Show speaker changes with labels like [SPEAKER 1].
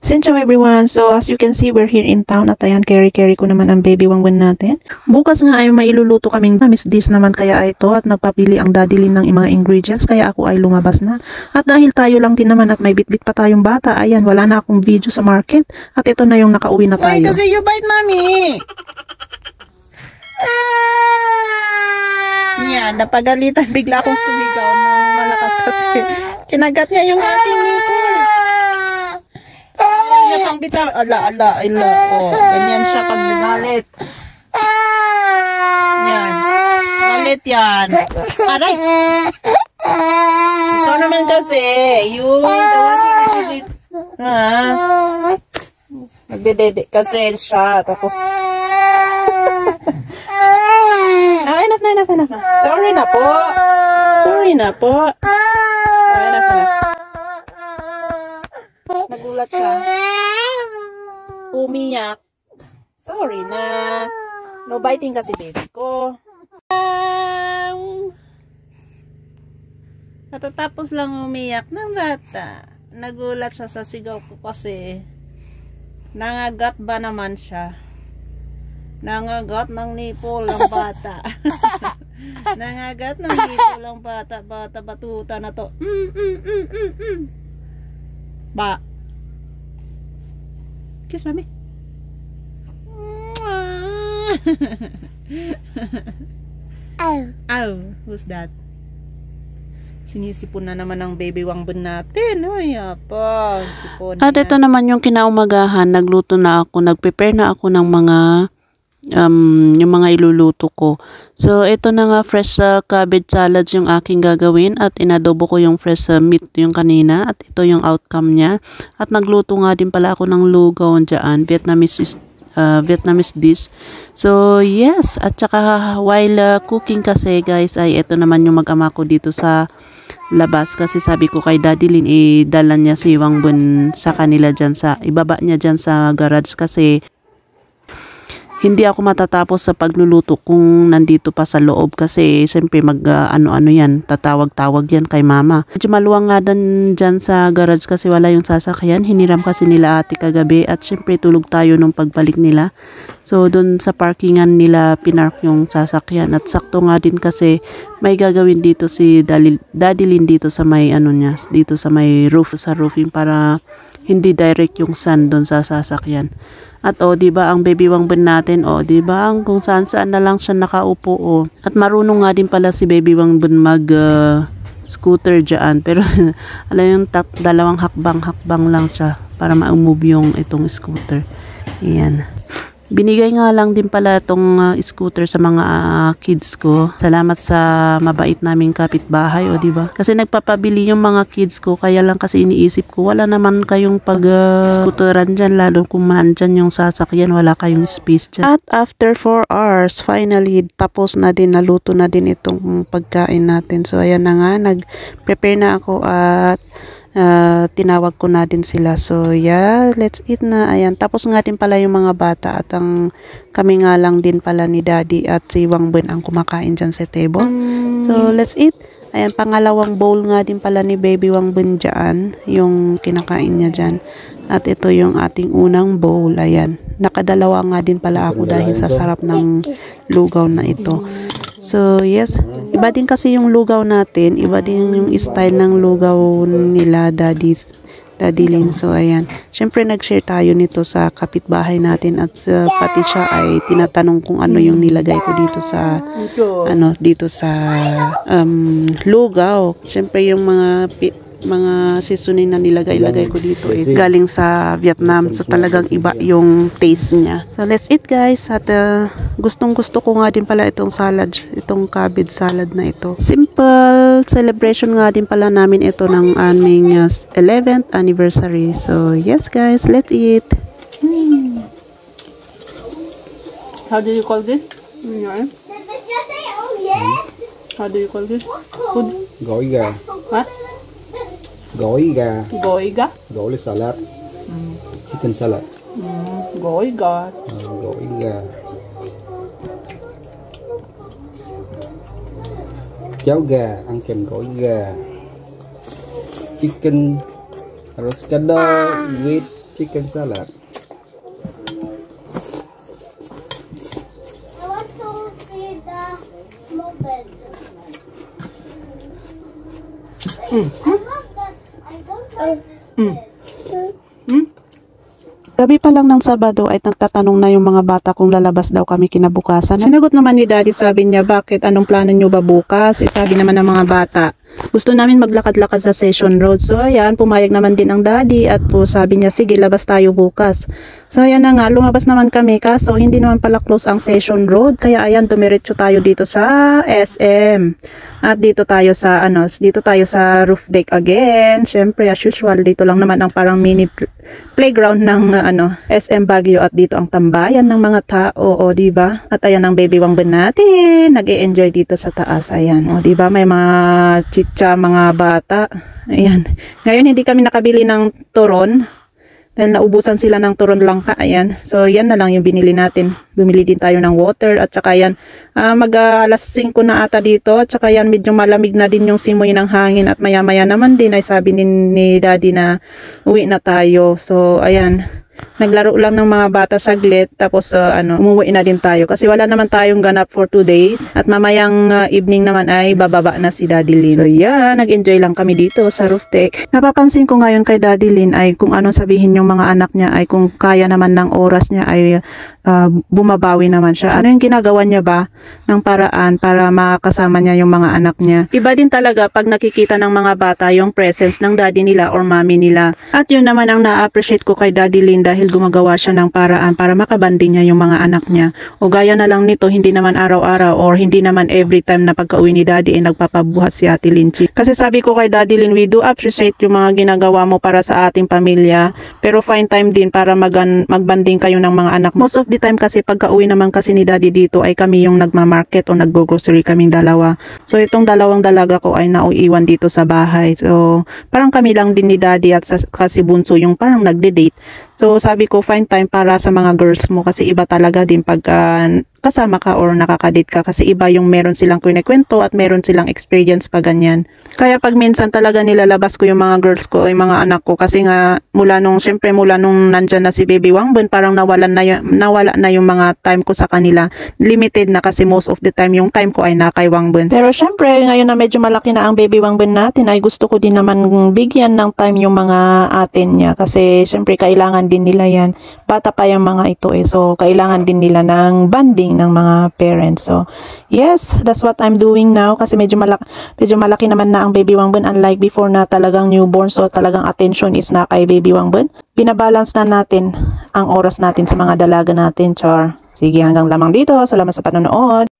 [SPEAKER 1] Ciao everyone! So as you can see, we're here in town at ayan, carry ko naman ang baby wangwan natin. Bukas nga ay mailuluto kaming tamis dish naman kaya ito at nagpapili ang daddy Lin ng mga ingredients kaya ako ay lumabas na. At dahil tayo lang din naman at may bitbit pa tayong bata, ayan, wala na akong video sa market at ito na yung nakauwi na tayo.
[SPEAKER 2] Why kasi you bite mommy? Yan, napagalitan bigla akong sumigaw ng malakas kasi kinagat niya yung aking nipple. Niya pang bitaw. Ala. Oh, ganyan siya pag galit. Yan. Galit yan. Aray. Ikaw naman kasi. Nagdedede kasi siya. Tapos enough na. Sorry na po. Enough na. Nagulat siya. Umiyak. Sorry na. No biting kasi baby ko. Katatapos lang umiyak ng bata. Nagulat siya sa sigaw ko kasi nangagat ba naman siya. Nangagat ng nipple ng bata. Nangagat ng nipple ng bata. Batuta na to. Ba. Kiss mommy. Ow. Who's that? Sinisipon na naman ang baby wangbun natin. Ay, apa. Sipon.
[SPEAKER 3] At ito naman yung kinaumagahan. Nagluto na ako. Nagprepare na ako ng mga yung mga iluluto ko. So, ito na nga fresh cabbage salad yung aking gagawin at inadobo ko yung fresh meat yung kanina at ito yung outcome niya. At nagluto nga din pala ako ng lugaw dyan, Vietnamese dish. So, yes. At saka while cooking kasi guys, ay ito naman yung mag-ama ko dito sa labas kasi sabi ko kay Daddy Lin, dala niya si Wangbun sa kanila dyan ibaba niya dyan sa garage kasi hindi ako matatapos sa pagluluto kung nandito pa sa loob kasi siyempre ano yan, tatawag-tawag yan kay mama. Medyo maluwang nga dyan sa garage kasi wala yung sasakyan. Hiniram kasi nila ate kagabi at siyempre tulog tayo nung pagbalik nila. So doon sa parkingan nila pinark yung sasakyan at sakto nga din kasi may gagawin dito si Daddy Lin dito sa may dito sa may roof, sa roofing para hindi direct yung sun doon sa sasakyan. At di ba ang baby wangbun natin, di ba ang kung saan na lang siya nakaupo, At marunong nga din pala si baby wangbun mag scooter diyan, pero alam yung dalawang hakbang lang siya para ma-move yung itong scooter. Ayan. Binigay nga lang din pala itong scooter sa mga kids ko. Salamat sa mabait naming kapitbahay, di ba? Kasi nagpapabili yung mga kids ko, kaya lang kasi iniisip ko, wala naman kayong pag-scooteran dyan, lalo kung nandyan yung sasakyan, wala kayong space dyan. At after 4 hours, finally, tapos na din, naluto na din itong pagkain natin. So, ayan na nga, nag-prepare na ako at tinawag ko na din sila. So yeah, let's eat na. Ayan, tapos nga din pala yung mga bata at kami nga lang din pala ni Daddy at si Wangbun ang kumakain dyan sa table. So let's eat. Ayan, pangalawang bowl nga din pala ni baby Wangbun dyan, yung kinakain niya dyan. At ito yung ating unang bowl. Ayan, nakadalawa nga din pala ako dahil sa sarap ng lugaw na ito. So, yes. Iba din kasi yung lugaw natin. Iba din yung style ng lugaw nila, Daddy Lin. So, ayan. Siyempre, nag-share tayo nito sa kapitbahay natin at pati siya ay tinatanong kung ano yung nilagay ko dito sa lugaw. Siyempre, yung mga seasoning na nilagay ko dito is galing sa Vietnam. So talagang iba yung taste niya. So let's eat guys. At gustong-gusto ko nga din pala itong salad, itong cabbage salad na ito. Simple celebration nga din pala namin ito ng aming 11th anniversary. So yes guys, let's eat. How do you call this? How do you call this? Food?
[SPEAKER 4] Goiga.
[SPEAKER 3] What?
[SPEAKER 4] Goiga.
[SPEAKER 3] Goiga?
[SPEAKER 4] Goiga salad. Chicken salad.
[SPEAKER 3] Goiga.
[SPEAKER 4] Goiga. Cháo gà, ăn kèm gỏi gà. Chicken roasted with Chicken salad.
[SPEAKER 5] I want to see the moped. I love that. I don't like this bed.
[SPEAKER 1] Gabi pa lang ng Sabado ay nagtatanong na yung mga bata kung lalabas daw kami kinabukasan. Sinagot naman ni Daddy, sabi niya, bakit? Anong plano nyo ba bukas? Sabi naman ng mga bata, gusto namin maglakad-lakad sa Session Road. So ayan, pumayag naman din ang Daddy at po sabi niya, sige, labas tayo bukas. So ayan na nga, lumabas naman kami kaso hindi naman pala close ang Session Road. Kaya ayan, dumiretso tayo dito sa SM. At dito tayo sa roof deck again. Syempre, as usual, dito lang naman ang parang mini playground ng SM Baguio at dito ang tambayan ng mga tao, di ba? At ayan ang baby wangban natin, nag-e-enjoy dito sa taas. Ayan, di ba? May mga chicha, mga bata. Ayan. Ngayon hindi kami nakabili ng turon. Dahil naubusan sila ng turon langka. Ayan. So yan na lang yung binili natin. Bumili din tayo ng water at saka yan alas 5 na ata dito at saka yan medyo malamig na din yung simoy ng hangin at maya maya naman din ay sabi ni Daddy na uwi na tayo. So ayan, naglaro lang ng mga bata saglit tapos umuwi na din tayo kasi wala naman tayong ganap for 2 days at mamayang evening naman ay bababa na si Daddy Lin. So yeah, nag-enjoy lang kami dito sa roof deck. Napapansin ko ngayon kay Daddy Lin ay kung anong sabihin yung mga anak niya ay kung kaya naman ng oras niya ay bumabawi naman siya. Ano yung ginagawa niya ba ng paraan para makasama niya yung mga anak niya? Iba din talaga pag nakikita ng mga bata yung presence ng daddy nila or mommy nila. At yun naman ang na-appreciate ko kay Daddy Lin dahil gumagawa siya ng paraan para makabanding niya yung mga anak niya. O gaya na lang nito, hindi naman araw-araw or hindi naman every time na pagka-uwi ni Daddy ay nagpapabuhat si Ate Linchi. Kasi sabi ko kay Daddy Lin, we do appreciate yung mga ginagawa mo para sa ating pamilya, pero find time din para magbanding kayo ng mga anak. Most of the time kasi pagka-uwi naman kasi ni Daddy dito ay kami yung nagma-market o nag-grocery kaming dalawa. So itong dalawang dalaga ko ay nauiwan dito sa bahay. So parang kami lang din ni Daddy at kasi bunso yung parang nagde-date. So sabi ko, find time para sa mga girls mo kasi iba talaga din pag kasama ka or nakakadate ka kasi iba yung meron silang kwento at meron silang experience pa ganyan. Kaya pag minsan talaga nilalabas ko yung mga girls ko, yung mga anak ko kasi nga mula nung nandyan na si Baby Wangbun, parang nawala na yung mga time ko sa kanila. Limited na kasi most of the time yung time ko ay na kay Wangbun. Pero syempre ngayon na medyo malaki na ang Baby Wangbun natin ay gusto ko din naman bigyan ng time yung mga atin niya kasi syempre kailangan din nila yan. Bata pa yung mga ito so kailangan din nila ng banding ng mga parents. So yes, that's what I'm doing now kasi medyo malaki naman na ang Baby Wangbun unlike before na talagang newborn, so talagang attention is na kay Baby Wangbun. Binabalance na natin ang oras natin sa mga dalaga natin, char. Sige, hanggang lamang dito. Salamat sa panonood.